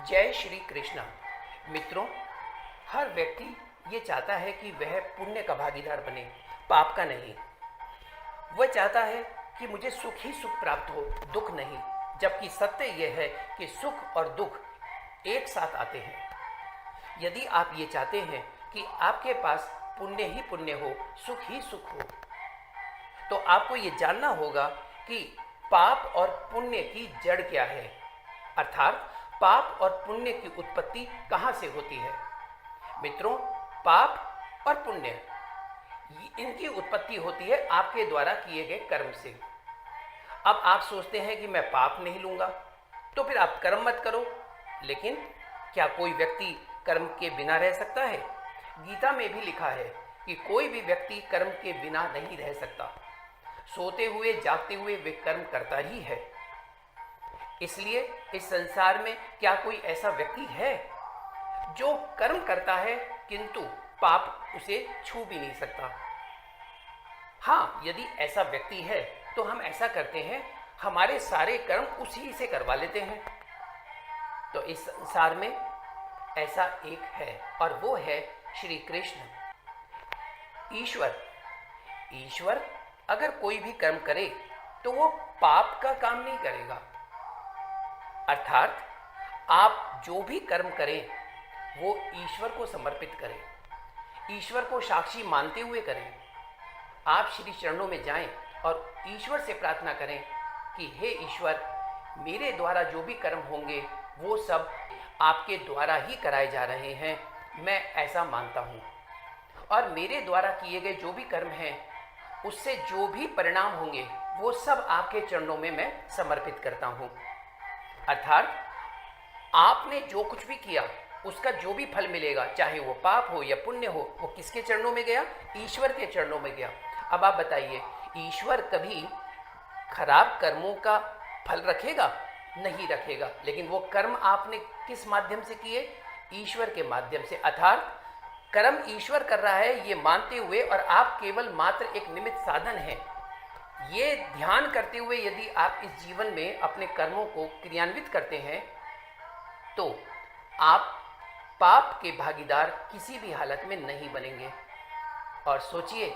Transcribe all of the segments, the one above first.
जय श्री कृष्णा। मित्रों, हर व्यक्ति ये चाहता है कि वह पुण्य का भागीदार बने, पाप का नहीं। वह चाहता है कि मुझे सुख ही सुख प्राप्त हो, दुख नहीं। जबकि सत्य यह है कि सुख और दुख एक साथ आते हैं। यदि आप ये चाहते हैं कि आपके पास पुण्य ही पुण्य हो, सुख ही सुख हो, तो आपको ये जानना होगा कि पाप और पुण्य की जड़ क्या है, अर्थात पाप और पुण्य की उत्पत्ति कहाँ से होती है। मित्रों, पाप और पुण्य इनकी उत्पत्ति होती है आपके द्वारा किए गए कर्म से। अब आप सोचते हैं कि मैं पाप नहीं लूँगा, तो फिर आप कर्म मत करो। लेकिन क्या कोई व्यक्ति कर्म के बिना रह सकता है? गीता में भी लिखा है कि कोई भी व्यक्ति कर्म के बिना नहीं रह सकता। सोते हुए जागते हुए वे कर्म करता ही है। इसलिए इस संसार में क्या कोई ऐसा व्यक्ति है जो कर्म करता है किंतु पाप उसे छू भी नहीं सकता? हाँ, यदि ऐसा व्यक्ति है तो हम ऐसा करते हैं, हमारे सारे कर्म उसी से करवा लेते हैं। तो इस संसार में ऐसा एक है और वो है श्री कृष्ण, ईश्वर। ईश्वर अगर कोई भी कर्म करे तो वो पाप का काम नहीं करेगा। अर्थात आप जो भी कर्म करें वो ईश्वर को समर्पित करें, ईश्वर को साक्षी मानते हुए करें। आप श्री चरणों में जाएं और ईश्वर से प्रार्थना करें कि हे ईश्वर, मेरे द्वारा जो भी कर्म होंगे वो सब आपके द्वारा ही कराए जा रहे हैं, मैं ऐसा मानता हूँ। और मेरे द्वारा किए गए जो भी कर्म हैं उससे जो भी परिणाम होंगे वो सब आपके चरणों में मैं समर्पित करता हूँ। अर्थात आपने जो कुछ भी किया उसका जो भी फल मिलेगा, चाहे वो पाप हो या पुण्य हो, वो किसके चरणों में गया? ईश्वर के चरणों में गया। अब आप बताइए, ईश्वर कभी खराब कर्मों का फल रखेगा? नहीं रखेगा। लेकिन वो कर्म आपने किस माध्यम से किए? ईश्वर के माध्यम से। अर्थात कर्म ईश्वर कर रहा है ये मानते हुए, और आप केवल मात्र एक निमित्त साधन हैं। ये ध्यान करते हुए यदि आप इस जीवन में अपने कर्मों को क्रियान्वित करते हैं तो आप पाप के भागीदार किसी भी हालत में नहीं बनेंगे। और सोचिए,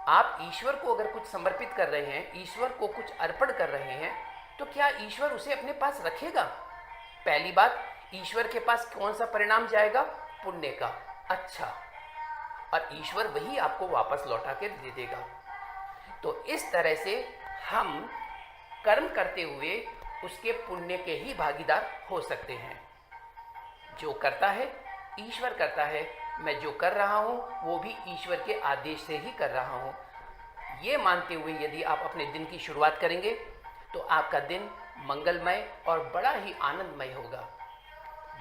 आप ईश्वर को अगर कुछ समर्पित कर रहे हैं, ईश्वर को कुछ अर्पण कर रहे हैं, तो क्या ईश्वर उसे अपने पास रखेगा? पहली बात, ईश्वर के पास कौन सा परिणाम जाएगा? पुण्य का। अच्छा, और ईश्वर वही आपको वापस लौटा के दे देगा। तो इस तरह से हम कर्म करते हुए उसके पुण्य के ही भागीदार हो सकते हैं। जो करता है ईश्वर करता है, मैं जो कर रहा हूँ वो भी ईश्वर के आदेश से ही कर रहा हूँ। ये मानते हुए यदि आप अपने दिन की शुरुआत करेंगे तो आपका दिन मंगलमय और बड़ा ही आनंदमय होगा।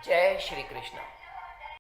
जय श्री कृष्ण।